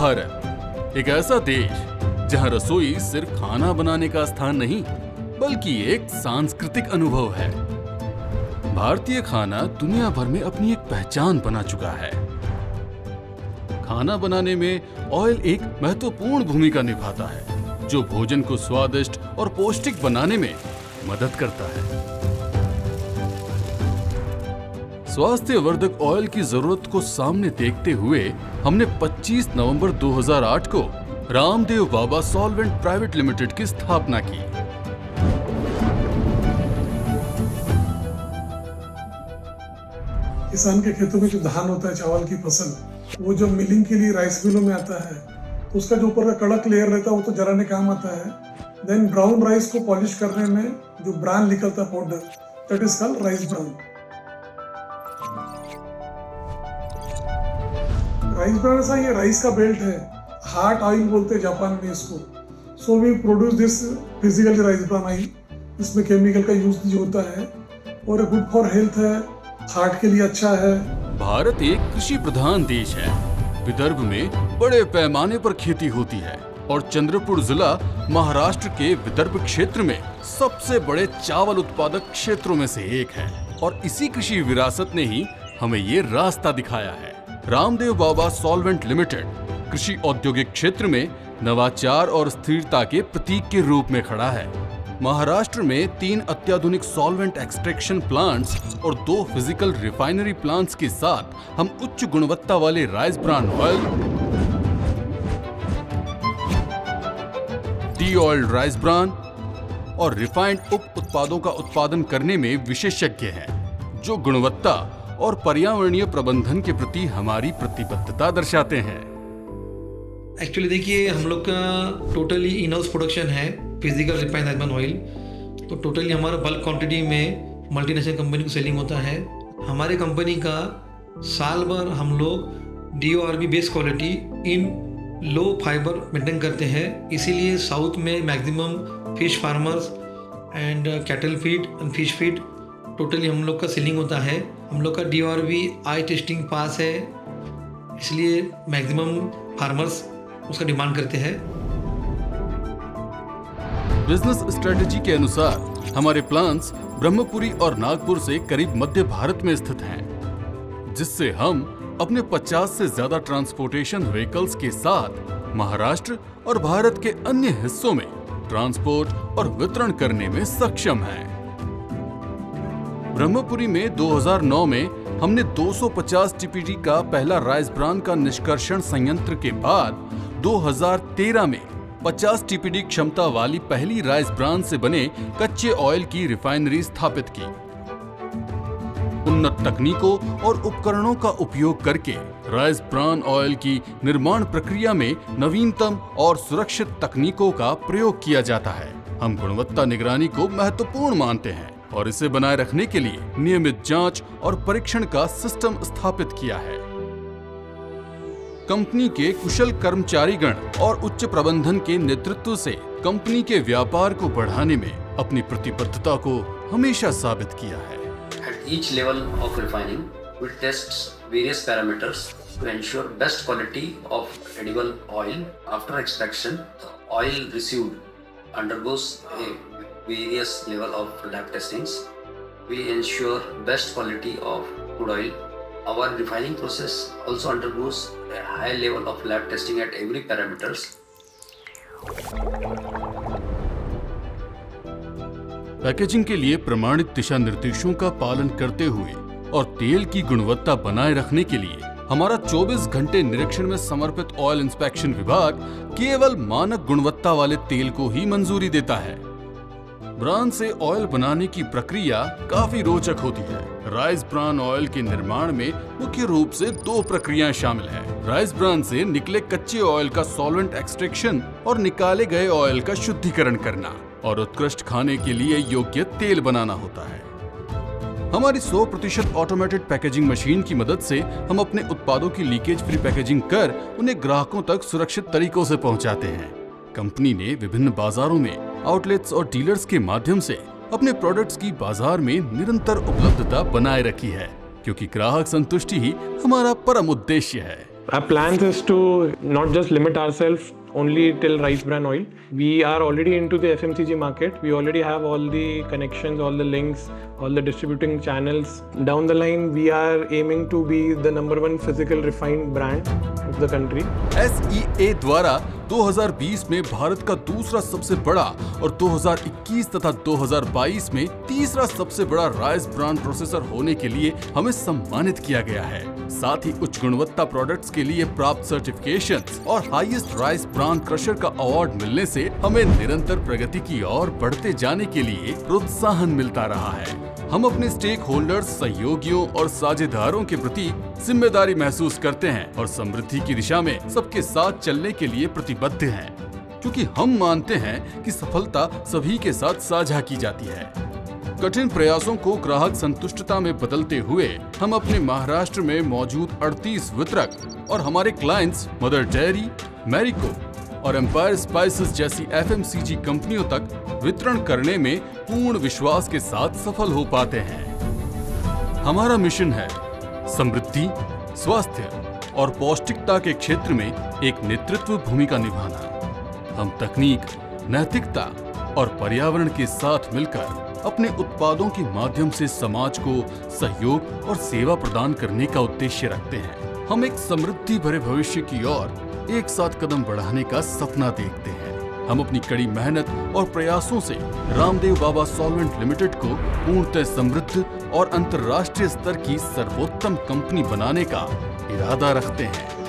भारत, एक ऐसा देश जहां रसोई सिर्फ खाना बनाने का स्थान नहीं बल्कि एक सांस्कृतिक अनुभव है। भारतीय खाना दुनिया भर में अपनी एक पहचान बना चुका है। खाना बनाने में ऑयल एक महत्वपूर्ण भूमिका निभाता है, जो भोजन को स्वादिष्ट और पौष्टिक बनाने में मदद करता है। स्वास्थ्यवर्धक ऑयल की जरूरत को सामने देखते हुए हमने 25 नवंबर 2008 को Ramdev Baba solvent private limited की स्थापना की। किसान के खेतों में जो धान होता है, चावल की फसल, वो जो मिलिंग के लिए राइस मिलों में आता है तो उसका जो ऊपर का कड़क लेयर रहता है वो तो जलाने काम आता है। देन ब्राउन राइस को पॉलिश करने में जो ब्रांड निकलता है powder, that is called rice brown. Rice brown ऐसा ये राइस का बेल्ट है, हार्ट ऑयल बोलते हैं जापान में इसको। So we produce this physically rice brown oil, इसमें केमिकल का यूज होता है और गुड फॉर हेल्थ है, हार्ट के लिए अच्छा है। भारत एक कृषि प्रधान देश है। विदर्भ में बड़े पैमाने पर खेती होती है और चंद्रपुर जिला महाराष्ट्र के विदर्भ क्षेत्र में सबसे बड़े चावल उत्पादक क्षेत्रों में से एक है और इसी कृषि विरासत ने ही हमें ये रास्ता दिखाया है। रामदेव बाबा सॉल्वेंट लिमिटेड कृषि औद्योगिक क्षेत्र में नवाचार और स्थिरता के प्रतीक के रूप में खड़ा है। महाराष्ट्र में 3 अत्याधुनिक सॉल्वेंट एक्सट्रैक्शन प्लांट्स और 2 फिजिकल रिफाइनरी प्लांट्स के साथ हम उच्च गुणवत्ता वाले rice bran oil, D oil rice bran और रिफाइंड उप उत्पादों का उत्पादन करने में विशेषज्ञ हैं, जो गुणवत्ता और पर्यावरणीय प्रबंधन के प्रति हमारी प्रतिबद्धता दर्शाते हैं। एक्चुअली देखिए, हम लोग का टोटली इन हाउस प्रोडक्शन है physical refined rice bran oil. तो टोटली हमारा बल्क क्वांटिटी में मल्टीनेशनल कंपनी को सेलिंग होता है। हमारे कंपनी का साल भर हम लोग DORB based quality in low fibre maintain करते हैं। इसीलिए साउथ में maximum fish farmers and cattle feed and fish feed totally हम लोग का सेलिंग होता है। हम लोग का DORB आई टेस्टिंग पास है, इसलिए मैक्सिमम फार्मर्स उसका डिमांड करते हैं। बिजनेस स्ट्रेटेजी के अनुसार हमारे प्लांट्स ब्रह्मपुरी और नागपुर से करीब मध्य भारत में स्थित हैं, जिससे हम अपने 50 से ज्यादा ट्रांसपोर्टेशन व्हीकल्स के साथ महाराष्ट्र और भारत के अन्य हिस्सों में ट्रांसपोर्ट और वितरण करने में सक्षम हैं। ब्रह्मपुरी में 2009 में हमने 250 TPD का पहला राइस ब्रान का निष्कर्षण संयंत्र के बाद 2013 में 50 TPD क्षमता वाली पहली राइस ब्रान से बने कच्चे ऑयल की रिफाइनरी स्थापित की। उन्नत तकनीकों और उपकरणों का उपयोग करके राइस ब्रान ऑयल की निर्माण प्रक्रिया में नवीनतम और सुरक्षित तकनीकों का प्रयोग किया जाता है। हम गुणवत्ता निगरानी को महत्वपूर्ण मानते हैं और इसे बनाए रखने के लिए नियमित जांच और परीक्षण का सिस्टम स्थापित किया है। कंपनी के कुशल कर्मचारीगण और उच्च प्रबंधन के नेतृत्व से कंपनी के व्यापार को बढ़ाने में अपनी प्रतिबद्धता को हमेशा साबित किया है। At each level of refining, we test various parameters to ensure best quality of edible oil. After extraction, the oil received undergoes a various level of lab testings. We ensure best quality of crude oil. Our refining process also undergoes a high level of lab testing at every parameters. Packaging के लिए प्रमाणित दिशा निर्देशों का पालन करते हुए और तेल की गुणवत्ता बनाए रखने के लिए हमारा 24 घंटे निरीक्षण में समर्पित ऑयल इंस्पेक्शन विभाग केवल मानक गुणवत्ता वाले तेल को ही मंजूरी देता है। ब्रान से ऑयल बनाने की प्रक्रिया काफी रोचक होती है। राइस ब्रान ऑयल के निर्माण में मुख्य रूप से 2 प्रक्रियाएं शामिल हैं। राइस ब्रान से निकले कच्चे ऑयल का सॉल्वेंट एक्सट्रैक्शन और निकाले गए ऑयल का शुद्धिकरण करना और उत्कृष्ट खाने के लिए योग्य तेल बनाना होता है। हमारी 100% ऑटोमेटेड पैकेजिंग मशीन की मदद से हम अपने उत्पादों की लीकेज फ्री पैकेजिंग कर उन्हें ग्राहकों तक सुरक्षित तरीकों से पहुंचाते हैं। कंपनी ने विभिन्न बाजारों में आउटलेट्स और डीलर्स के माध्यम से अपने प्रोडक्ट्स की बाजार में निरंतर उपलब्धता बनाए रखी है, क्योंकि ग्राहक संतुष्टि ही हमारा परम उद्देश्य है। Our plans is to not just limit ourselves only till rice bran oil. We are already into the FMCG market. We already have all the connections, all the links, all the distributing channels. Down the line, we are aiming to be the #1 physical refined brand of the country. SEA द्वारा 2020 में भारत का दूसरा सबसे बड़ा और 2021 तथा 2022 में तीसरा सबसे बड़ा राइस ब्रान प्रोसेसर होने के लिए हमें सम्मानित किया गया है। साथ ही उच्च गुणवत्ता प्रोडक्ट्स के लिए प्राप्त सर्टिफिकेशंस और हाईएस्ट राइस ब्रान क्रशर का अवार्ड मिलने से हमें निरंतर प्रगति की ओर बढ़ते जाने के लिए प्रोत्साहन मिलता रहा है। हम अपने स्टेक होल्डर्स, सहयोगियों और साझेदारों के प्रति जिम्मेदारी महसूस करते हैं और समृद्धि की दिशा में सबके साथ चलने के लिए प्रतिबद्ध हैं, क्योंकि हम मानते हैं कि सफलता सभी के साथ साझा की जाती है। कठिन प्रयासों को ग्राहक संतुष्टता में बदलते हुए हम अपने महाराष्ट्र में मौजूद 38 वितरक और हमारे क्लाइंट्स मदर डेयरी, मैरिको और एम्पायर स्पाइसेस जैसी FMCG कंपनियों तक वितरण करने में पूर्ण विश्वास के साथ सफल हो पाते हैं। हमारा मिशन है समृद्धि, स्वास्थ्य और पौष्टिकता के क्षेत्र में एक नेतृत्व भूमिका निभाना। हम तकनीक, नैतिकता और पर्यावरण के साथ मिलकर अपने उत्पादों के माध्यम से समाज को सहयोग और सेवा प्रदान करने का उद्देश्य रखते हैं। हम एक समृद्धि भरे भविष्य की ओर एक साथ कदम बढ़ाने का सपना देखते हैं। हम अपनी कड़ी मेहनत और प्रयासों से रामदेव बाबा सॉल्वेंट लिमिटेड को पूर्णतः समृद्ध और अंतर्राष्ट्रीय स्तर की सर्वोत्तम कंपनी बनाने का इरादा रखते हैं।